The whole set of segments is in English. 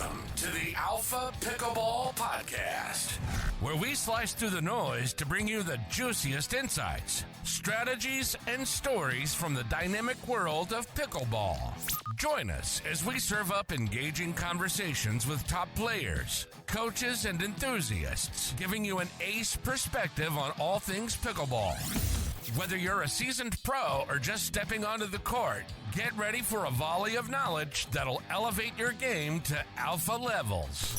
Welcome to the Alpha Pickleball Podcast, where we slice through the noise to bring you the juiciest insights, strategies, and stories from the dynamic world of pickleball. Join us as we serve up engaging conversations with top players, coaches, and enthusiasts, giving you an ace perspective on all things pickleball. Whether you're a seasoned pro or just stepping onto the court, get ready for a volley of knowledge that'll elevate your game to alpha levels.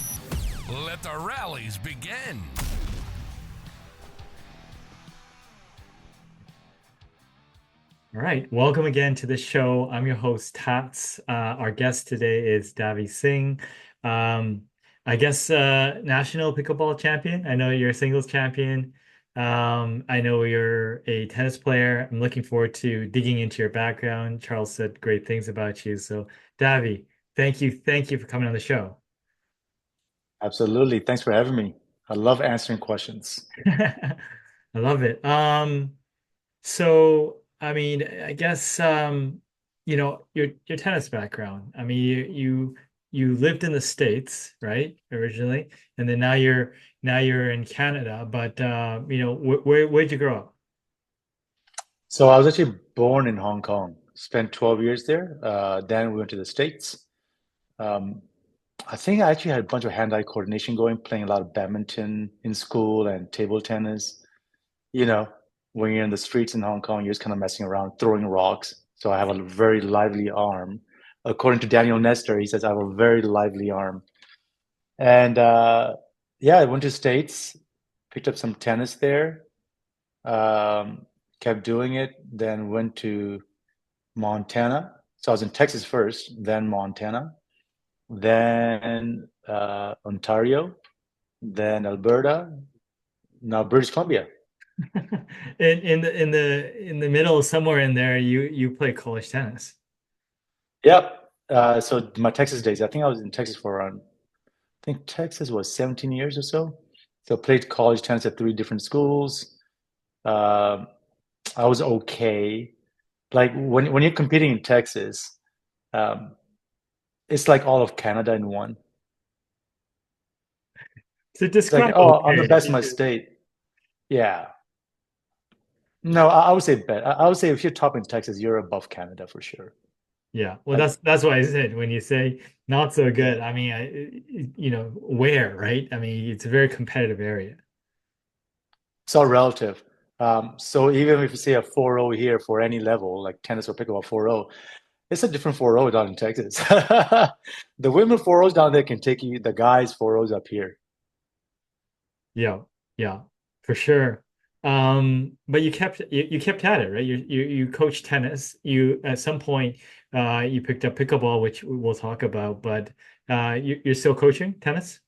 Let the rallies begin. All right, welcome again to the show. I'm your host, Tats. Our guest today is Davi Singh. National pickleball champion. I know you're a singles champion. I know you're a tennis player. I'm looking forward to digging into your background. Charles said great things about you. So, Davi, thank you for coming on the show. Absolutely. Thanks for having me. I love answering questions. I love it. Your tennis background. I mean, you lived in the States, right, originally, and then now you're in Canada. But where'd you grow up? So I was actually born in Hong Kong, spent 12 years there. Then we went to the States. I think I actually had a bunch of hand-eye coordination going, playing a lot of badminton in school and table tennis. You know, when you're in the streets in Hong Kong, you're just kind of messing around, throwing rocks. So I have a very lively arm. According to Daniel Nestor, he says I have a very lively arm. And I went to States, picked up some tennis there, kept doing it, then went to Montana. So I was in Texas first, then Montana, then Ontario, then Alberta, now British Columbia. in the middle, somewhere in there, you play college tennis. Yep. So my Texas days, I think I was in Texas for around, I think Texas was 17 years or so. So played college tennis at 3 different schools. I was okay. Like when you're competing in Texas, it's like all of Canada in one. So It's like, I'm the best in my state. Yeah. No, I would say better. I would say if you're top in Texas, you're above Canada for sure. Yeah, well, that's why I said when you say not so good, I mean, where, right? I mean, it's a very competitive area. It's all relative. So even if you say a 4-0 here for any level, like tennis or pickleball 4-0, it's a different 4-0 down in Texas. The women 4-0s down there can take you, the guys 4-0s up here. Yeah, for sure. But you kept at it, right? You coached tennis. You at some point you picked up pickleball, which we'll talk about. But you're still coaching tennis?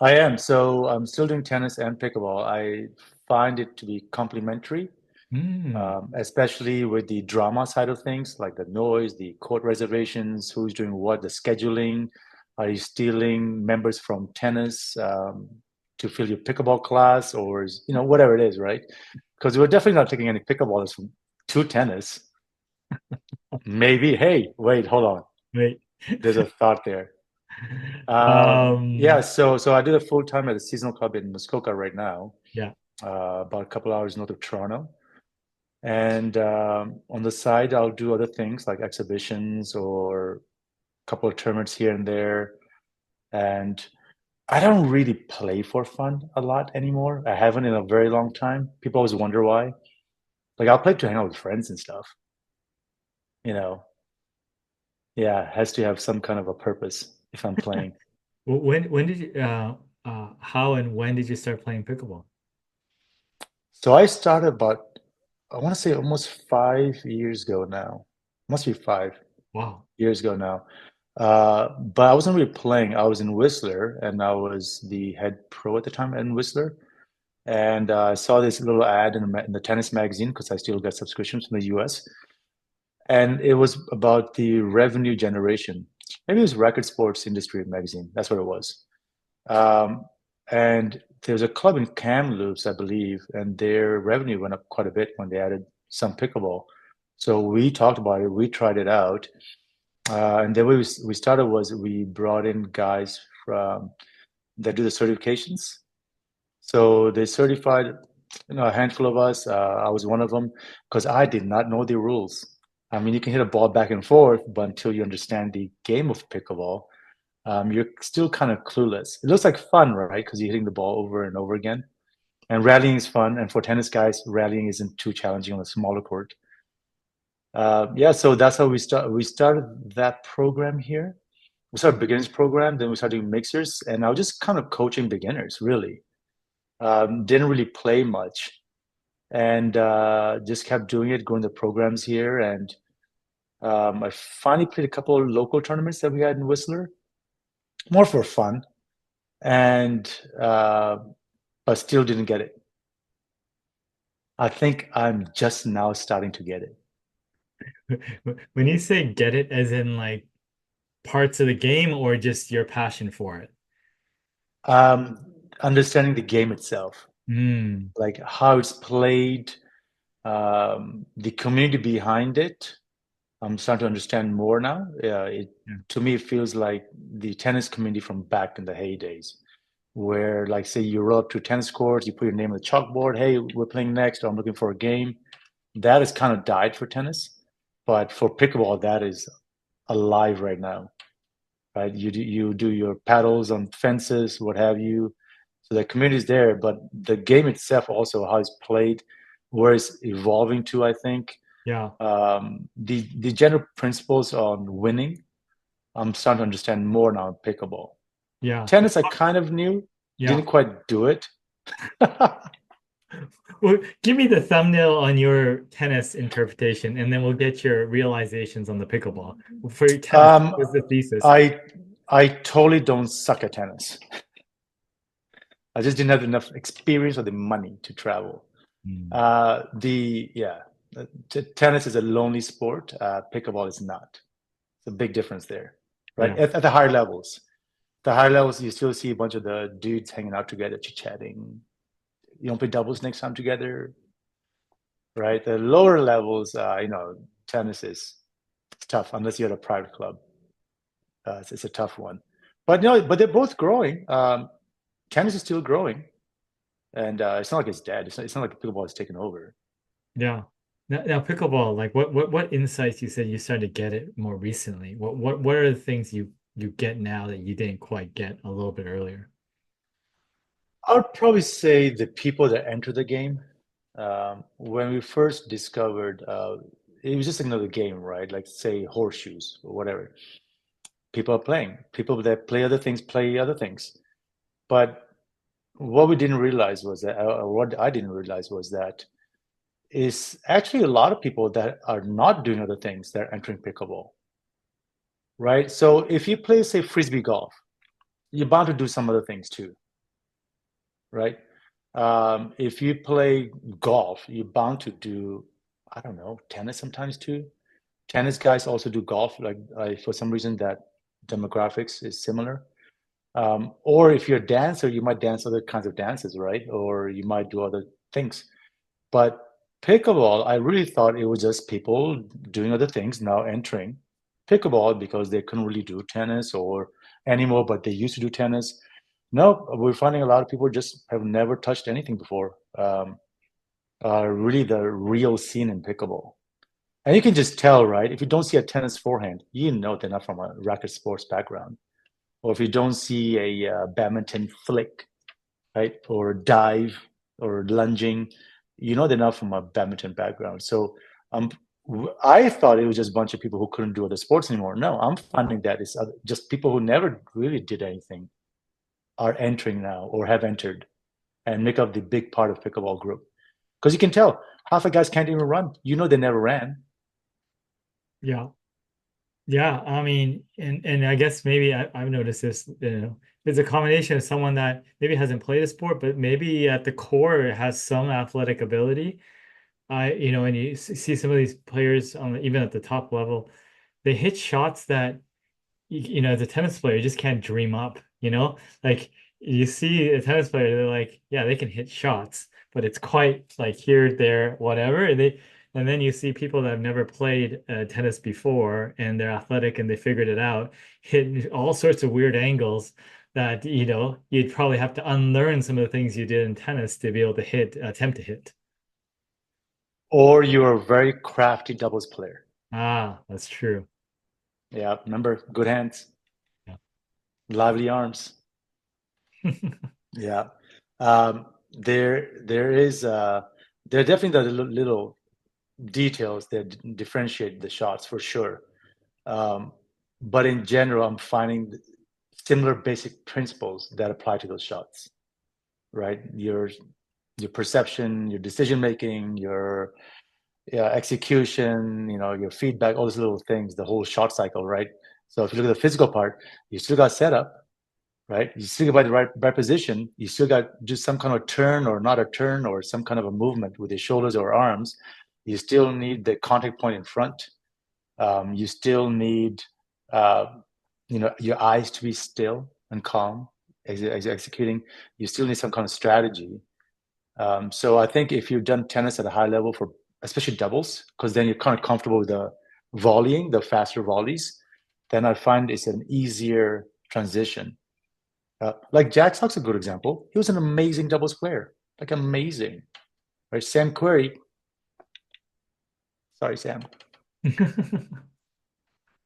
I am. So I'm still doing tennis and pickleball. I find it to be complementary, especially with the drama side of things, like the noise, the court reservations, who's doing what, the scheduling. Are you stealing members from tennis to fill your pickleball class, or whatever it is, right? Because we're definitely not taking any pickleballers to tennis. Maybe. Hey, wait, hold on. Wait, there's a thought there. So I do the full time at a seasonal club in Muskoka right now. Yeah. About a couple hours north of Toronto, and on the side I'll do other things like exhibitions or a couple of tournaments here and there, and I don't really play for fun a lot anymore. I haven't in a very long time. People always wonder why. Like I'll play to hang out with friends and stuff. Yeah, it has to have some kind of a purpose if I'm playing. When did you how and when did you start playing pickleball? So I started about, I want to say almost 5 years ago now. Must be 5 Wow. years ago now. But I wasn't really playing. I was in Whistler, and I was the head pro at the time in Whistler. And I saw this little ad in the tennis magazine, because I still get subscriptions from the US. And it was about the revenue generation. Maybe it was Record Sports Industry magazine. That's what it was. And there's a club in Kamloops, I believe, and their revenue went up quite a bit when they added some pickleball. So we talked about it. We tried it out. And the way we started was we brought in guys that do the certifications. So they certified, a handful of us. I was one of them because I did not know the rules. I mean, you can hit a ball back and forth, but until you understand the game of pickleball, you're still kind of clueless. It looks like fun, right? Because you're hitting the ball over and over again. And rallying is fun. And for tennis guys, rallying isn't too challenging on a smaller court. Yeah, so that's how we started that program here. We started beginners program, then we started doing mixers, and I was just kind of coaching beginners, really. Didn't really play much, and just kept doing it, going to programs here, and I finally played a couple of local tournaments that we had in Whistler, more for fun, and but still didn't get it. I think I'm just now starting to get it. When you say get it, as in like parts of the game or just your passion for it? Understanding the game itself, like how it's played, the community behind it. I'm starting to understand more now. To me, it feels like the tennis community from back in the heydays, where, like, say you roll up to tennis courts, you put your name on the chalkboard. Hey, we're playing next, or I'm looking for a game. That has kind of died for tennis, but for pickleball, that is alive right now. Right? You do your paddles on fences, what have you. So the community is there, but the game itself also how it's played, where it's evolving to, I think. Yeah. The general principles on winning, I'm starting to understand more now in pickleball. Yeah. Tennis, I kind of knew, didn't quite do it. Well, give me the thumbnail on your tennis interpretation, and then we'll get your realizations on the pickleball. For your tennis, what was the thesis? I totally don't suck at tennis. I just didn't have enough experience or the money to travel. Tennis is a lonely sport. Pickleball is not. It's a big difference there, right? Yeah. At the higher levels. The higher levels, you still see a bunch of the dudes hanging out together, chit-chatting. You don't play doubles next time together, right? The lower levels, tennis is tough unless you're at a private club. It's a tough one. But they're both growing. Tennis is still growing, and it's not like it's dead. It's not like pickleball is taken over. Yeah. Now pickleball, like what insights you said you started to get it more recently? What are the things you get now that you didn't quite get a little bit earlier? I would probably say the people that enter the game. When we first discovered, it was just another game, right? Like, say, horseshoes or whatever. People are playing. People that play other things play other things. But what we didn't realize was that, what I didn't realize was that is actually a lot of people that are not doing other things that are entering pickleball, right? So if you play, say, frisbee golf, you're bound to do some other things too, right? If you play golf, you're bound to do, I don't know, tennis sometimes too. Tennis guys also do golf, like for some reason that demographics is similar. Or if you're a dancer, you might dance other kinds of dances, right? Or you might do other things. But pickleball, I really thought it was just people doing other things now entering pickleball because they couldn't really do tennis or anymore, but they used to do tennis. No, we're finding a lot of people just have never touched anything before. Really the real scene in pickleball. And you can just tell, right? If you don't see a tennis forehand, you know they're not from a racket sports background. Or if you don't see a badminton flick, right? Or dive or lunging, you know they're not from a badminton background. So I thought it was just a bunch of people who couldn't do other sports anymore. No, I'm finding that it's just people who never really did anything are entering now or have entered and make up the big part of pickleball group. Because you can tell half the guys can't even run. You know they never ran. Yeah. Yeah, I mean, and I guess maybe I've noticed this, it's a combination of someone that maybe hasn't played a sport, but maybe at the core has some athletic ability. And you see some of these players even at the top level, they hit shots that, as a tennis player, you just can't dream up, like you see a tennis player, they're like, yeah, they can hit shots, but it's quite like here, there, whatever. And then you see people that have never played tennis before and they're athletic and they figured it out, hit all sorts of weird angles that, you'd probably have to unlearn some of the things you did in tennis to be able to attempt to hit. Or you're a very crafty doubles player. Ah, that's true. Yeah, remember, good hands, Yeah. lively arms. Yeah. There are definitely the little details that differentiate the shots for sure. But in general, I'm finding similar basic principles that apply to those shots, right? Your perception, your decision making, your execution, your feedback, all those little things, the whole shot cycle, right? So if you look at the physical part, you still got setup, right? You still got by the right position. You still got just some kind of turn or not a turn or some kind of a movement with your shoulders or arms. You still need the contact point in front. You still need, your eyes to be still and calm as you're executing. You still need some kind of strategy. So I think if you've done tennis at a high level for especially doubles, because then you're kind of comfortable with the volleying, the faster volleys, then I find it's an easier transition. Like Jack Sock's a good example. He was an amazing doubles player, like amazing. Right, Sam Querrey. Sorry, Sam.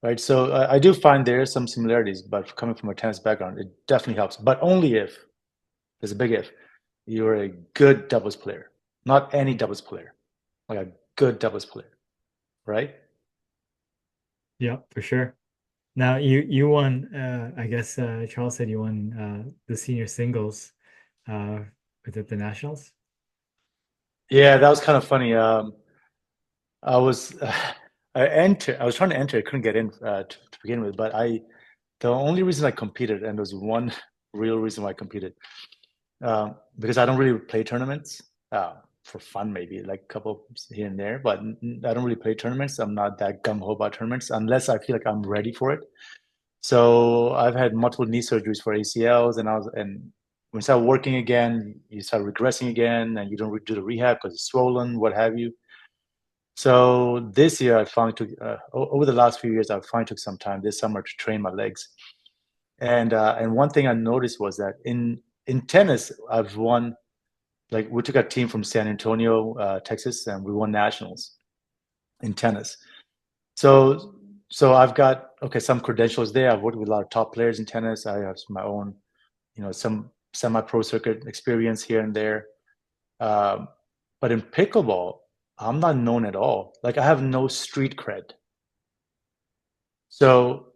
Right, so I do find there are some similarities, but coming from a tennis background, it definitely helps. But only if, there's a big if, you're a good doubles player, not any doubles player, like a good doubles player, right? Yeah, for sure. Now you won. I guess Charles said you won the senior singles with the nationals. Yeah, that was kind of funny. I was I was trying to enter, I couldn't get in to begin with, but the only reason I competed, and there was one real reason why I competed, because I don't really play tournaments for fun, maybe like a couple here and there, but I don't really play tournaments. I'm not that gung-ho about tournaments unless I feel like I'm ready for it. So I've had multiple knee surgeries for ACLs, and when you start working again, you start regressing again, and you don't do the rehab because it's swollen, what have you. So this year, I finally took over the last few years, I finally took some time this summer to train my legs. And one thing I noticed was that in tennis, I've won. Like we took a team from San Antonio, Texas, and we won nationals in tennis. So I've got some credentials there. I've worked with a lot of top players in tennis. I have my own, some semi-pro circuit experience here and there. But in pickleball, I'm not known at all. Like I have no street cred. So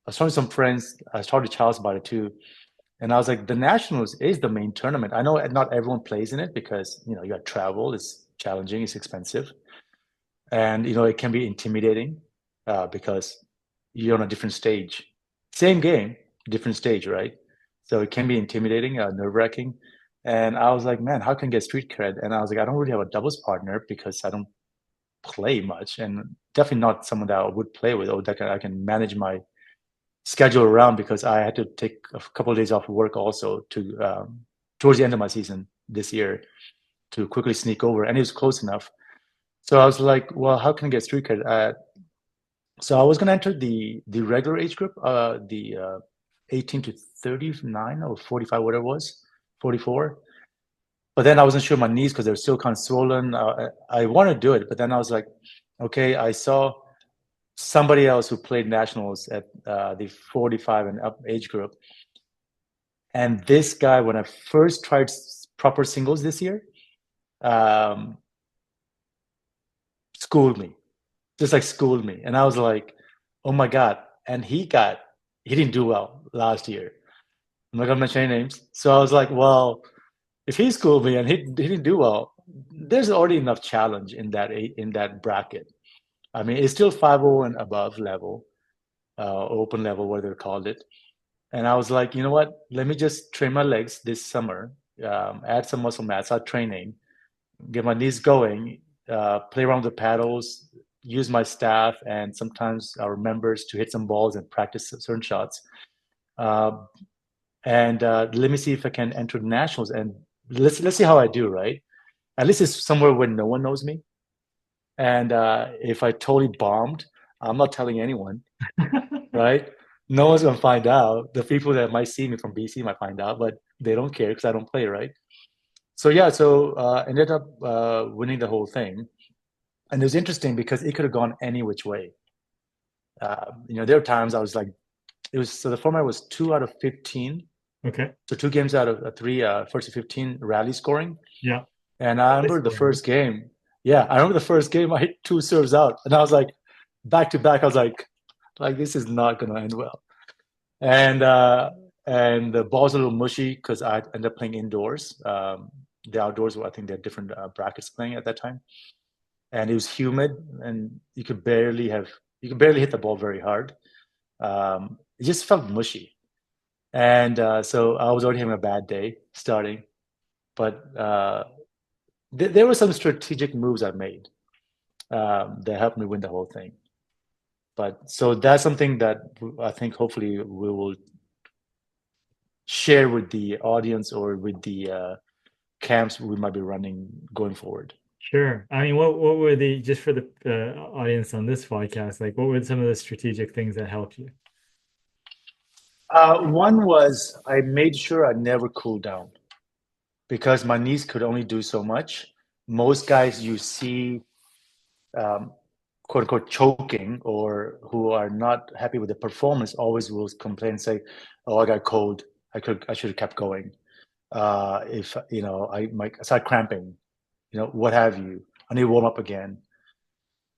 I was talking to some friends. I was talking to Charles about it too. And I was like, the Nationals is the main tournament. I know not everyone plays in it because, you got travel. It's challenging. It's expensive. And, it can be intimidating because you're on a different stage. Same game, different stage, right? So it can be intimidating, nerve-wracking. And I was like, man, how can I get street cred? And I was like, I don't really have a doubles partner because I don't play much, and definitely not someone that I would play with or that I can manage my schedule around, because I had to take a couple of days off of work also to towards the end of my season this year to quickly sneak over, and it was close enough. So I was like, well, how can I get street cred? So I was going to enter the regular age group, the 18 to 39 or 45, whatever it was, 44. But then I wasn't sure my knees because they were still kind of swollen. I wanted to do it, but then I was like, okay, I saw somebody else who played nationals at the 45 and up age group. And this guy, when I first tried proper singles this year, schooled me, just like schooled me. And I was like, oh my God. And he didn't do well last year. I'm not going to mention any names. So I was like, well, if he schooled me and he didn't do well, there's already enough challenge in that bracket. I mean, it's still 5-0 and above level, open level, what they called it. And I was like, you know what? Let me just train my legs this summer, add some muscle mass, start training, get my knees going, play around with the paddles, use my staff and sometimes our members to hit some balls and practice certain shots. And let me see if I can enter the nationals, and let's see how I do, right? At least it's somewhere where no one knows me. And if I totally bombed, I'm not telling anyone, right? No one's gonna find out. The people that might see me from BC might find out, but they don't care because I don't play, right? So yeah, so ended up winning the whole thing, and it was interesting because it could have gone any which way. There were times I was like, so the format was 2 out of 15. Okay. So 2 games out of three, first to 15 rally scoring. Yeah. And I remember the first game. Yeah, I remember the first game I hit 2 serves out, and I was like, back to back. I was like this is not gonna end well. And the ball's a little mushy because I ended up playing indoors. The outdoors, I think they had different brackets playing at that time, and it was humid, and you could barely hit the ball very hard. It just felt mushy, and so I was already having a bad day starting, but there were some strategic moves I made that helped me win the whole thing. But so that's something that I think hopefully we will share with the audience or with the camps we might be running going forward. Sure. I mean, what were just for the audience on this podcast, like what were some of the strategic things that helped you? One was I made sure I never cooled down because my knees could only do so much. Most guys you see, quote unquote, choking or who are not happy with the performance always will complain and say, "Oh, I got cold. I should have kept going. If I might start cramping, what have you. I need to warm up again."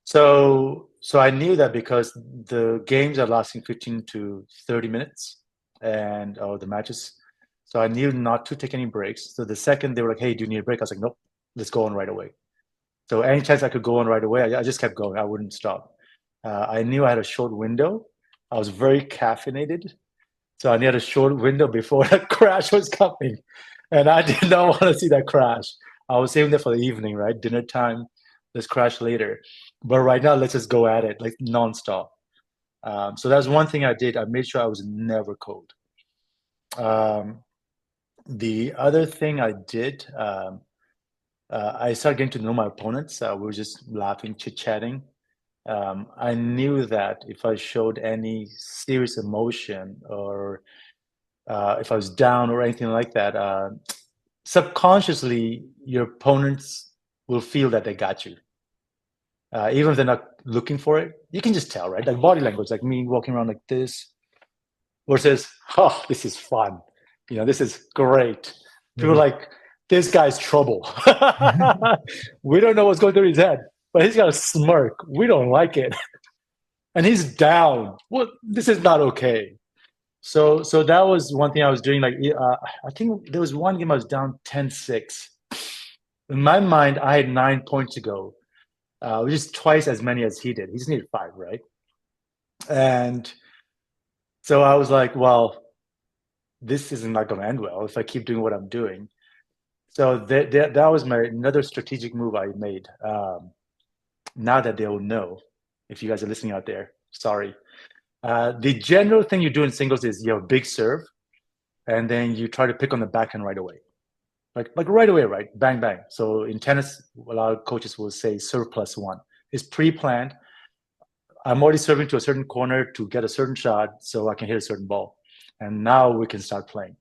So I knew that because the games are lasting 15 to 30 minutes and the matches. So I knew not to take any breaks. So the second they were like, "Hey, do you need a break?" I was like, "Nope, let's go on right away." So any chance I could go on right away, I just kept going. I wouldn't stop. I knew I had a short window. I was very caffeinated. So I had a short window before that crash was coming. And I did not want to see that crash. I was saving that for the evening, right? Dinner time, let's crash later. But right now, let's just go at it, like nonstop. So that's one thing I did. I made sure I was never cold. The other thing I did, I started getting to know my opponents. We were just laughing, chit-chatting. I knew that if I showed any serious emotion or if I was down or anything like that, subconsciously your opponents will feel that they got you. Even if they're not looking for it, you can just tell, right? Like body language, like me walking around like this versus, "Oh, this is fun. This is great." People are like, "This guy's trouble." We don't know what's going through his head, but he's got a smirk. We don't like it. And he's down. Well, this is not okay. So that was one thing I was doing. Like, I think there was one game I was down 10-6. In my mind, I had 9 points to go, which is twice as many as he did. He just needed 5, right? And so I was like, well, this is not going to end well if I keep doing what I'm doing. So that was another strategic move I made. Now that they will know, if you guys are listening out there, sorry. The general thing you do in singles is you have a big serve, and then you try to pick on the backhand right away. Like right away, right? Bang, bang. So in tennis, a lot of coaches will say serve +1. It's pre-planned. I'm already serving to a certain corner to get a certain shot so I can hit a certain ball. And now we can start playing.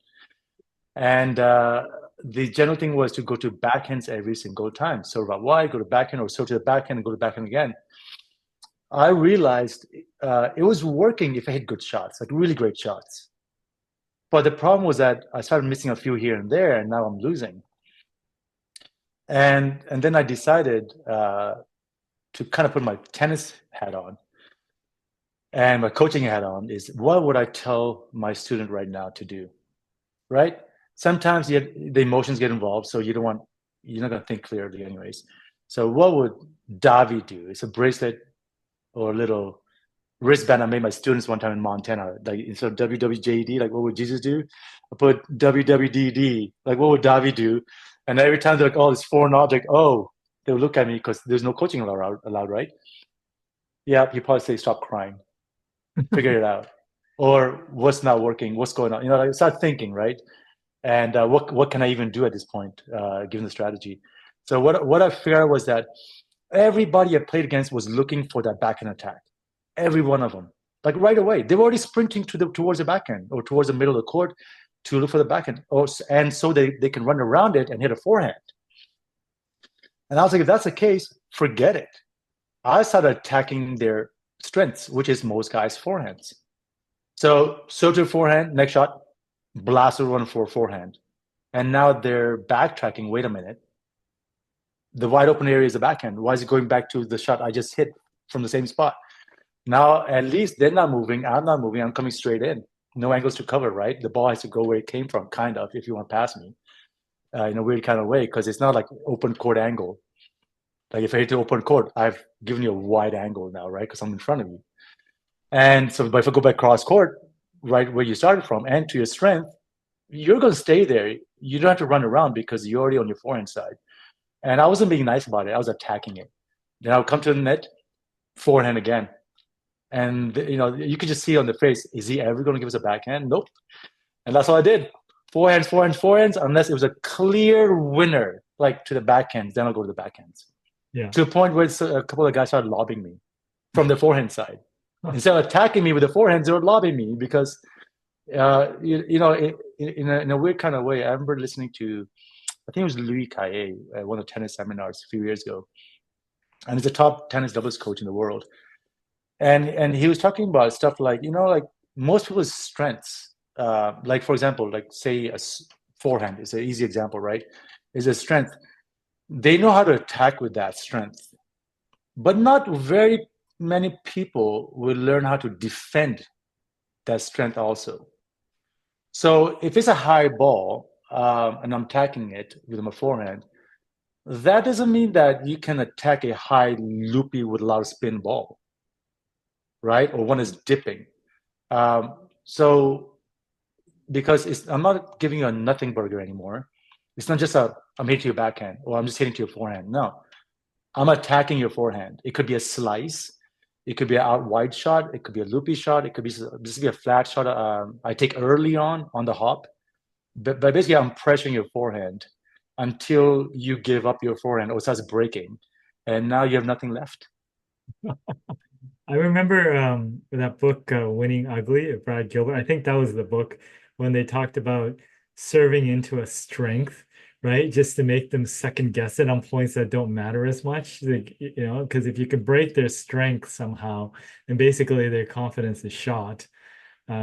And the general thing was to go to backhands every single time. Serve out wide, go to backhand, or serve to the backhand and go to backhand again. I realized it was working if I hit good shots, like really great shots. But the problem was that I started missing a few here and there, and now I'm losing. And then I decided to kind of put my tennis hat on and my coaching hat on. Is what would I tell my student right now to do? Right? Sometimes the emotions get involved, so you're not going to think clearly, anyways. So what would Davi do? It's a bracelet or a little wristband I made my students one time in Montana. Like instead of WWJD, like what would Jesus do? I put WWDD. Like what would Davi do? And every time they're like, "Oh, it's foreign object." Oh, they would look at me because there's no coaching allowed, right? Yeah, you probably say, "Stop crying, figure it out," or "What's not working? What's going on?" Like start thinking, right? And what can I even do at this point, given the strategy? So what I figured was that Everybody I played against was looking for that backhand attack. Every one of them. Like right away. They were already sprinting towards the backhand or towards the middle of the court to look for the backhand. And so they can run around it and hit a forehand. And I was like, if that's the case, forget it. I started attacking their strengths, which is most guys' forehands. So to forehand, next shot, blast one for forehand. And now they're backtracking. Wait a minute. The wide open area is the backhand. Why is it going back to the shot I just hit from the same spot? Now, at least they're not moving. I'm not moving. I'm coming straight in. No angles to cover, right? The ball has to go where it came from, kind of, if you want to pass me in a weird kind of way, because it's not like open court angle. Like if I hit the open court, I've given you a wide angle now, right? Because I'm in front of you. And so, but if I go back cross court, right where you started from, and to your strength, you're going to stay there. You don't have to run around because you're already on your forehand side. And I wasn't being nice about it. I was attacking it. Then I would come to the net, forehand again. And, you could just see on the face, is he ever going to give us a backhand? Nope. And that's all I did. Forehands, unless it was a clear winner, like to the backhands, then I'll go to the backhands. Yeah. To the point where a couple of guys started lobbing me from the forehand side. Instead of attacking me with the forehands, they were lobbing me because, in a weird kind of way, I remember listening to, I think it was Louis Caillé at one of the tennis seminars a few years ago. And he's a top tennis doubles coach in the world. And he was talking about stuff like, like most people's strengths, like, for example, like say a forehand is an easy example, right? Is a strength. They know how to attack with that strength, but not very many people will learn how to defend that strength also. So if it's a high ball and I'm attacking it with my forehand, that doesn't mean that you can attack a high loopy with a lot of spin ball, right? Or one is dipping. So because I'm not giving you a nothing burger anymore. It's not just I'm hitting your backhand or I'm just hitting to your forehand. No, I'm attacking your forehand. It could be a slice. It could be an out wide shot. It could be a loopy shot. It could be just be a flat shot. I take early on the hop. But basically, I'm pressuring your forehand until you give up your forehand or it starts breaking. And now you have nothing left. I remember that book, Winning Ugly, of Brad Gilbert. I think that was the book when they talked about serving into a strength, right? Just to make them second guess it on points that don't matter as much, like, because if you can break their strength somehow, and basically their confidence is shot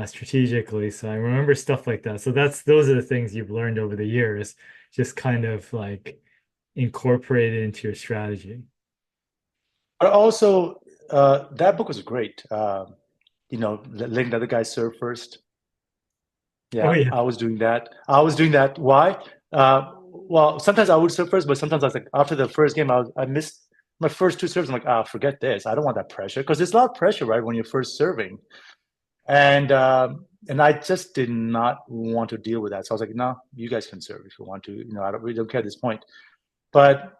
strategically. So I remember stuff like that. So those are the things you've learned over the years, just kind of like incorporated into your strategy. But also, that book was great. Letting the other guys serve first. Yeah, Oh, yeah. I was doing that. Why? Well, sometimes I would serve first, but sometimes I was like, after the first game, I missed my first two serves. I'm like, forget this. I don't want that pressure because there's a lot of pressure, right, when you're first serving. And I just did not want to deal with that. So I was like, no, you guys can serve if you want to. We don't care at this point. But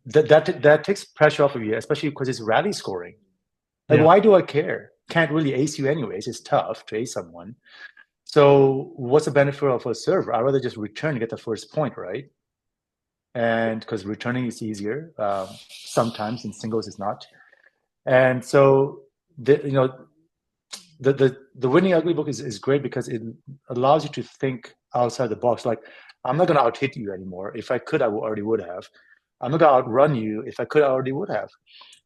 that takes pressure off of you, especially because it's rally scoring. Like, why do I care? Can't really ace you anyways. It's tough to ace someone. So what's the benefit of a server? I'd rather just return and get the first point, right? And because returning is easier. Sometimes in singles it's not. And so the Winning Ugly book is great because it allows you to think outside the box. Like, I'm not going to out-hit you anymore. If I could, I already would have. I'm not going to outrun you. If I could, I already would have.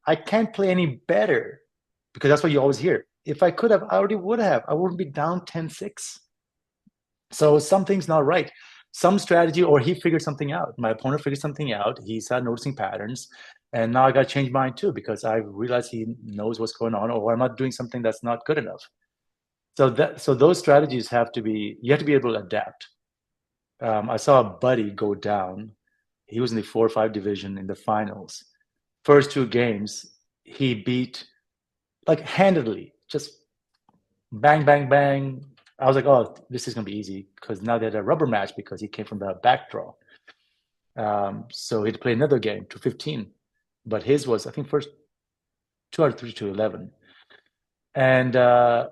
I can't play any better because that's what you always hear. If I could have, I already would have. I wouldn't be down 10-6. So something's not right. Some strategy, or he figured something out. My opponent figured something out. He started noticing patterns. And now I got to change mine too because I realized he knows what's going on, or I'm not doing something that's not good enough. So those strategies you have to be able to adapt. I saw a buddy go down. He was in the 4 or 5 division in the finals. First 2 games, he beat like handedly, just bang, bang, bang. I was like, oh, this is going to be easy because now they had a rubber match because he came from the back draw. So he had to play another game to 15. But his was, I think, first 2 out of 3 to 11. And the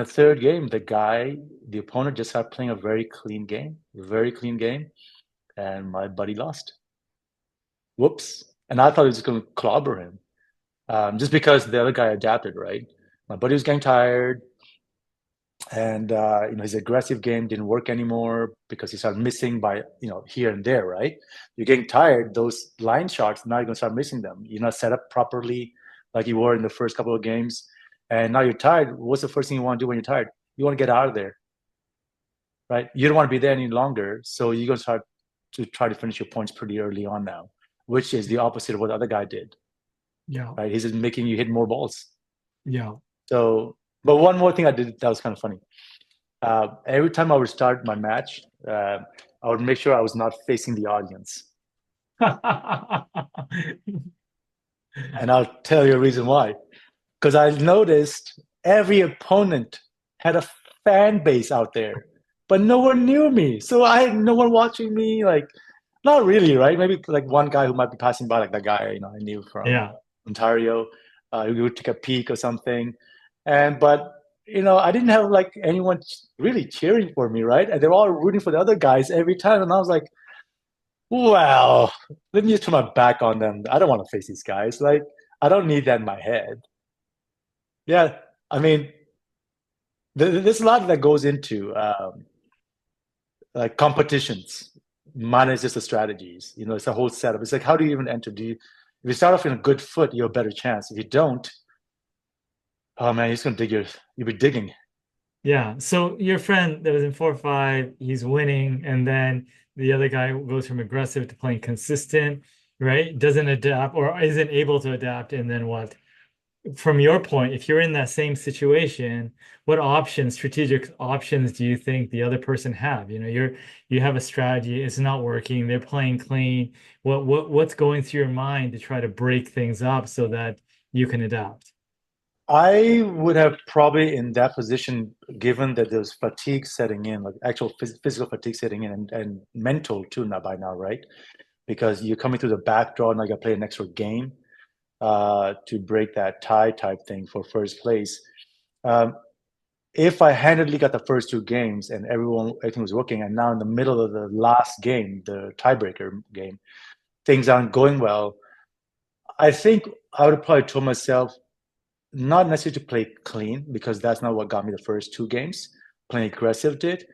third game, the opponent just started playing a very clean game. And my buddy lost. Whoops. and I thought he was just going to clobber him, just because the other guy adapted, right? My buddy was getting tired, and his aggressive game didn't work anymore because he started missing by here and there, right? You're getting tired. Those line shots, now you're going to start missing them. You're not set up properly like you were in the first couple of games, and now you're tired. What's the first thing you want to do when you're tired? You want to get out of there, right? You don't want to be there any longer, so you're going to start to try to finish your points pretty early on now, which is the opposite of what the other guy did, Yeah. right? He's just making you hit more balls. Yeah. So, but one more thing I did that was kind of funny. Every time I would start my match, I would make sure I was not facing the audience. And I'll tell you a reason why. Because I noticed every opponent had a fan base out there, but no one knew me. So I had no one watching me. Like, not really, right? Maybe like one guy who might be passing by, like that guy I knew from Yeah. Ontario. We would take a peek or something, but I didn't have like anyone really cheering for me, right? And they're all rooting for the other guys every time, and I was like, well, let me just turn my back on them. I don't want to face these guys. Like, I don't need that in my head. Yeah, I mean, there's a lot that goes into like competitions, minus just the strategies. It's a whole setup. It's like, how do you even enter? If you start off in a good foot, you have a better chance. If you don't, oh man, you'll be digging. Yeah. So your friend that was in 4-5, he's winning, and then the other guy goes from aggressive to playing consistent, right? Doesn't adapt or isn't able to adapt, and then what? From your point, if you're in that same situation, what strategic options do you think the other person have? You have a strategy, it's not working, they're playing clean. What's going through your mind to try to break things up so that you can adapt? I would have probably in that position, given that there's fatigue setting in, like actual physical fatigue setting in, and mental too now by now, right? Because you're coming through the back draw and I got to play an extra game to break that tie type thing for first place. If I handedly got the first two games and everything was working, and now in the middle of the last game, the tiebreaker game, things aren't going well, I think I would have probably told myself not necessarily to play clean because that's not what got me the first two games. Playing aggressive did,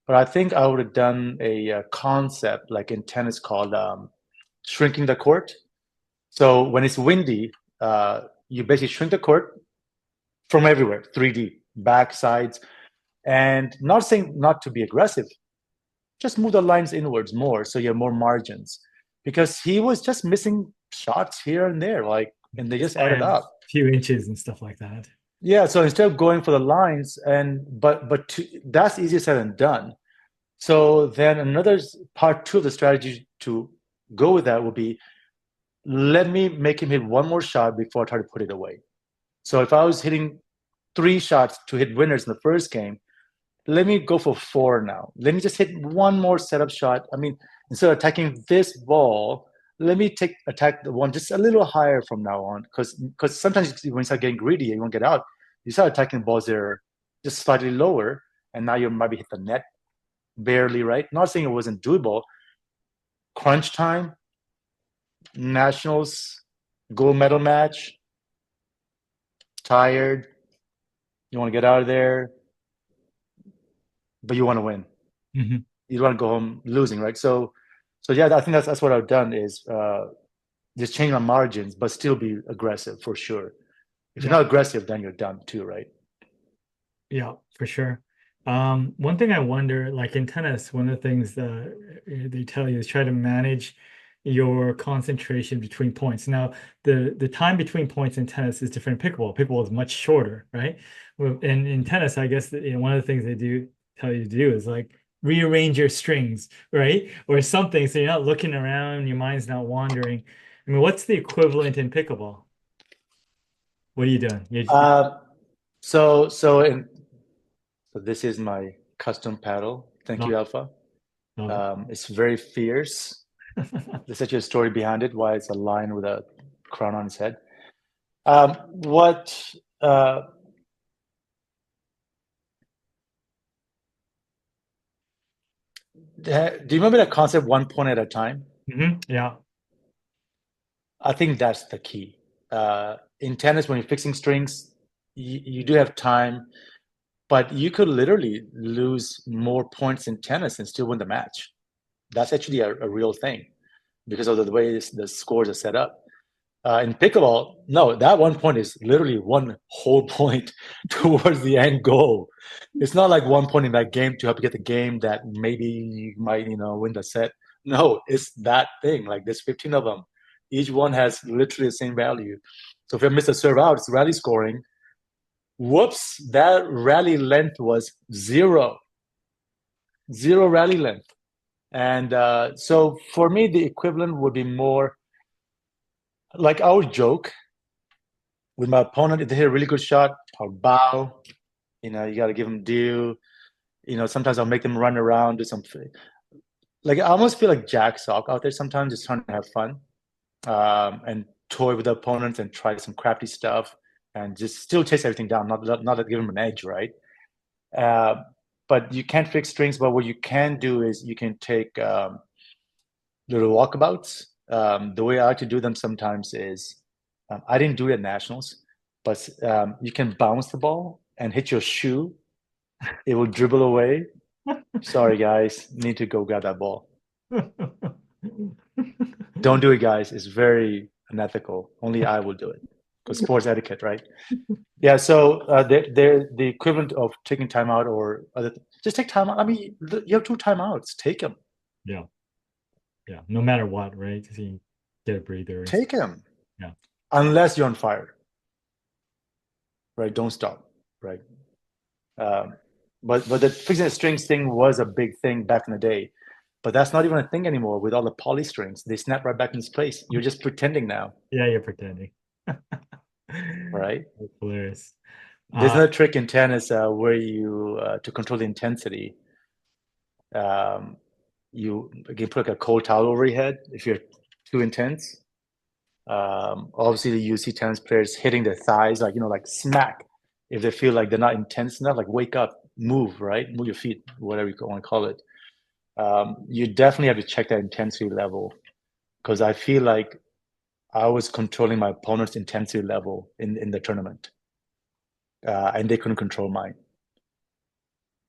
but I think I would have done a concept like in tennis called shrinking the court. So when it's windy, you basically shrink the court from everywhere, 3D, back, sides, and not saying not to be aggressive, just move the lines inwards more so you have more margins. Because he was just missing shots here and there, and they just added up. Few inches and stuff like that. Yeah, so instead of going for the lines, that's easier said than done. So then another part two of the strategy to go with that would be, let me make him hit one more shot before I try to put it away. So if I was hitting 3 shots to hit winners in the first game, let me go for 4 now. Let me just hit one more setup shot. I mean, instead of attacking this ball, let me attack the one just a little higher from now on. Because sometimes when you start getting greedy and you won't get out, you start attacking balls that are just slightly lower, and now you might be hit the net barely, right? Not saying it wasn't doable. Crunch time, nationals, gold medal match, tired, you want to get out of there, but you want to win. Mm-hmm. You don't want to go home losing, right? So yeah, I think that's what I've done is just change my margins, but still be aggressive for sure. If you're not aggressive, then you're done too, right? Yeah, for sure. One thing I wonder, like in tennis, one of the things that they tell you is try to manage your concentration between points. Now, the time between points in tennis is different in pickleball. Pickleball is much shorter, right? Well, in tennis, I guess one of the things they do tell you to do is like rearrange your strings, right? Or something, so you're not looking around, your mind's not wandering. I mean, what's the equivalent in pickleball? What are you doing? So this is my custom paddle. Thank you, Alpha. It's very fierce. There's such a story behind it, why it's a lion with a crown on its head. Do you remember that concept, one point at a time? Mm-hmm. Yeah. I think that's the key. In tennis, when you're fixing strings, you do have time, but you could literally lose more points in tennis and still win the match. That's actually a real thing because of the way the scores are set up. In pickleball, no, that 1 point is literally one whole point towards the end goal. It's not like 1 point in that game to help you get the game that maybe you might, win the set. No, it's that thing. Like there's 15 of them. Each one has literally the same value. So if I miss a serve out, it's rally scoring. Whoops, that rally length was zero rally length. And so for me, the equivalent would be more like I would joke with my opponent. If they hit a really good shot, I'll bow. You got to give them due. Sometimes I'll make them run around, do something. Like I almost feel like Jack Sock out there sometimes, just trying to have fun and toy with the opponents and try some crafty stuff and just still chase everything down, not to give them an edge, right? But you can't fix strings. But what you can do is you can take little walkabouts. The way I like to do them sometimes is I didn't do it at nationals, but you can bounce the ball and hit your shoe. It will dribble away. Sorry, guys, need to go grab that ball. Don't do it, guys. It's very unethical. Only I will do it because sports etiquette, right? Yeah. So they're the equivalent of taking time out or just take time out. I mean, you have 2 timeouts. Take them. Yeah. No matter what, right? So you get a breather. Take them. Yeah. Unless you're on fire, right? Don't stop, right? But the fixing the strings thing was a big thing back in the day. But that's not even a thing anymore with all the poly strings. They snap right back into place. You're just pretending now. Yeah, you're pretending. Right? That's hilarious. There's another trick in tennis where you, to control the intensity, you put like a cold towel over your head if you're too intense. Obviously, you see tennis players hitting their thighs, like smack. If they feel like they're not intense enough, like wake up, move, right? Move your feet, whatever you want to call it. You definitely have to check that intensity level because I feel like I was controlling my opponent's intensity level in the tournament, and they couldn't control mine.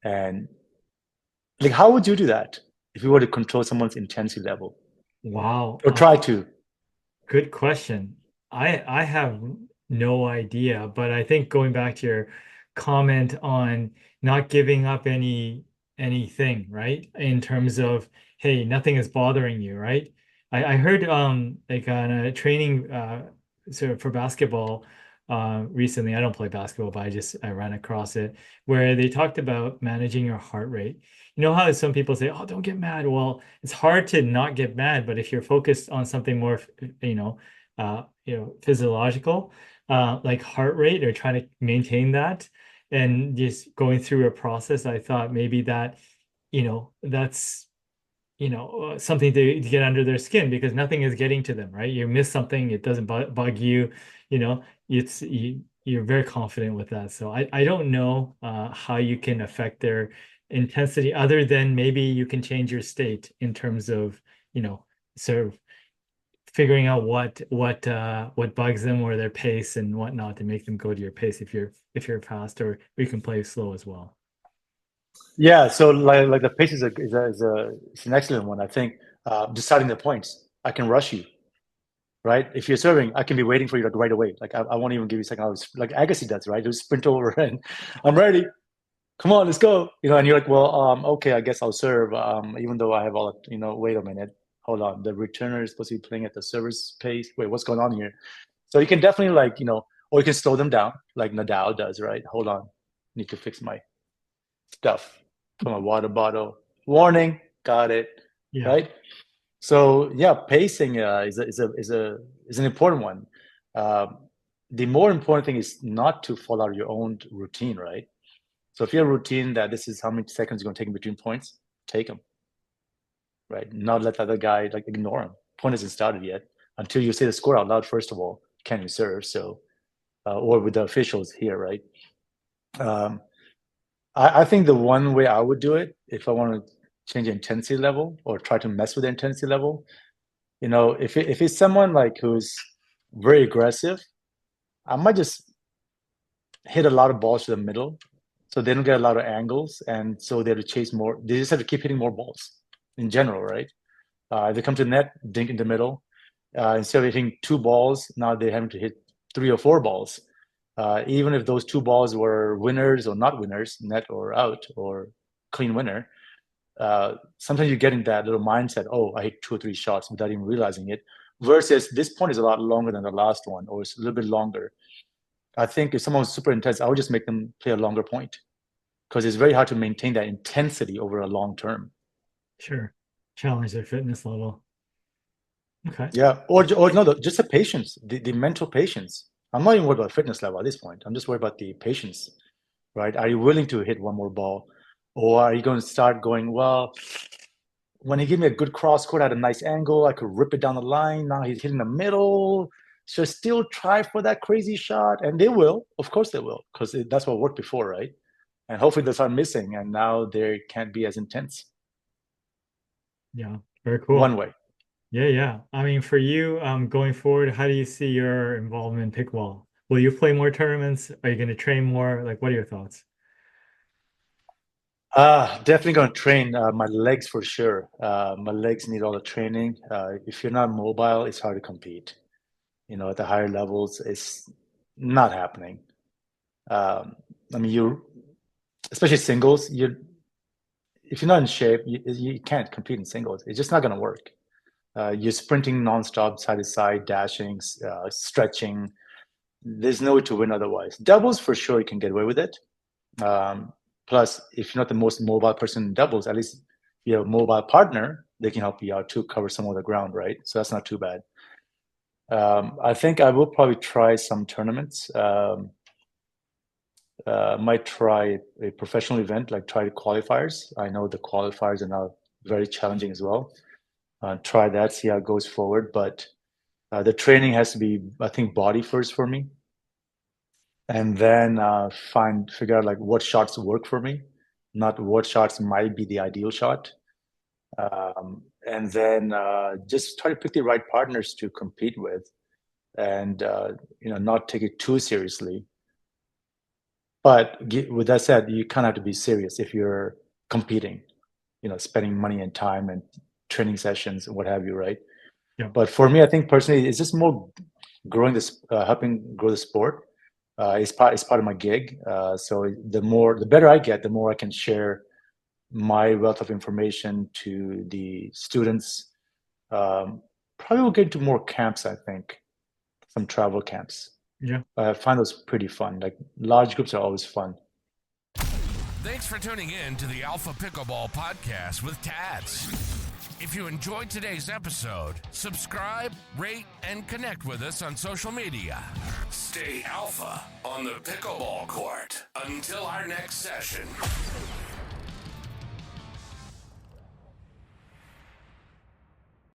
And like, how would you do that if you were to control someone's intensity level? Wow. Or try to. Good question. I have no idea, but I think going back to your comment on not giving up anything, right? In terms of, hey, nothing is bothering you, right? I heard like on a training so for basketball recently. I don't play basketball, but I ran across it where they talked about managing your heart rate. You know how some people say, "Oh, don't get mad." Well, it's hard to not get mad, but if you're focused on something more, physiological, like heart rate, or trying to maintain that, and just going through a process, I thought maybe that, that's something to get under their skin because nothing is getting to them, right? You miss something, it doesn't bug you, you're very confident with that. So I don't know how you can affect their intensity other than maybe you can change your state in terms of, sort of figuring out what bugs them or their pace and whatnot to make them go to your pace if you're fast, or you can play slow as well. Yeah, so like the pace is an excellent one. I think deciding the points. I can rush you, right? If you're serving, I can be waiting for you like right away. Like I won't even give you a second. Like Agassi does, right? Just sprint over and I'm ready. Come on, let's go. And you're like, well, okay, I guess I'll serve. Even though I have all, wait a minute, hold on. The returner is supposed to be playing at the server's pace. Wait, what's going on here? So you can definitely or you can slow them down like Nadal does, right? Hold on, need to fix my stuff. From a water bottle. Warning, got it. Yeah. Right. So yeah, pacing is an important one. The more important thing is not to follow your own routine, right? So if you have a routine that this is how many seconds you're going to take in between points, take them. Right. Not let the other guy ignore him. Point hasn't started yet until you say the score out loud. First of all, can you serve? So, or with the officials here, right? I think the one way I would do it, if I want to change the intensity level or try to mess with the intensity level, If it's someone like who's very aggressive, I might just hit a lot of balls to the middle, so they don't get a lot of angles, and so they have to chase more. They just have to keep hitting more balls in general, right? If they come to the net, dink in the middle. Instead of hitting 2 balls, now they're having to hit 3 or 4 balls. Even if those 2 balls were winners or not winners, net or out or clean winner, sometimes you get in that little mindset, oh, I hit 2 or 3 shots without even realizing it, versus this point is a lot longer than the last one, or it's a little bit longer. I think if someone's super intense, I would just make them play a longer point, because it's very hard to maintain that intensity over a long term. Sure. Challenge their fitness level. Okay. Yeah. Or no, just the patience, the mental patience. I'm not even worried about fitness level at this point. I'm just worried about the patience, right? Are you willing to hit one more ball? Or are you going to start going, well, when he gave me a good cross court at a nice angle, I could rip it down the line. Now he's hitting the middle. So still try for that crazy shot. And they will. Of course they will, because that's what worked before, right? And hopefully they start missing, and now they can't be as intense. Yeah, very cool. One way. Yeah. I mean, for you, going forward, how do you see your involvement in pickleball? Will you play more tournaments? Are you going to train more? Like, what are your thoughts? Definitely going to train my legs for sure. My legs need all the training. If you're not mobile, it's hard to compete. At the higher levels, it's not happening. I mean, especially singles, if you're not in shape, you can't compete in singles. It's just not going to work. You're sprinting nonstop, side to side, dashing, stretching. There's no way to win otherwise. Doubles, for sure, you can get away with it. Plus, if you're not the most mobile person in doubles, at least you have a mobile partner, they can help you out to cover some of the ground, right? So that's not too bad. I think I will probably try some tournaments. Might try a professional event, like try qualifiers. I know the qualifiers are now very challenging as well. Try that, see how it goes forward. But the training has to be, I think, body first for me. And then figure out like what shots work for me, not what shots might be the ideal shot. And then just try to pick the right partners to compete with, and not take it too seriously. But with that said, you kind of have to be serious if you're competing, spending money and time and training sessions and what have you, right? Yeah. But for me, I think personally, it's just more growing this, helping grow the sport. It's part of my gig. So the better I get, the more I can share my wealth of information to the students. Probably will get into more camps, I think, some travel camps. Yeah. I find those pretty fun. Like large groups are always fun. Thanks for tuning in to the Alpha Pickleball Podcast with Tats. If you enjoyed today's episode, subscribe, rate, and connect with us on social media. Stay alpha on the pickleball court. Until our next session.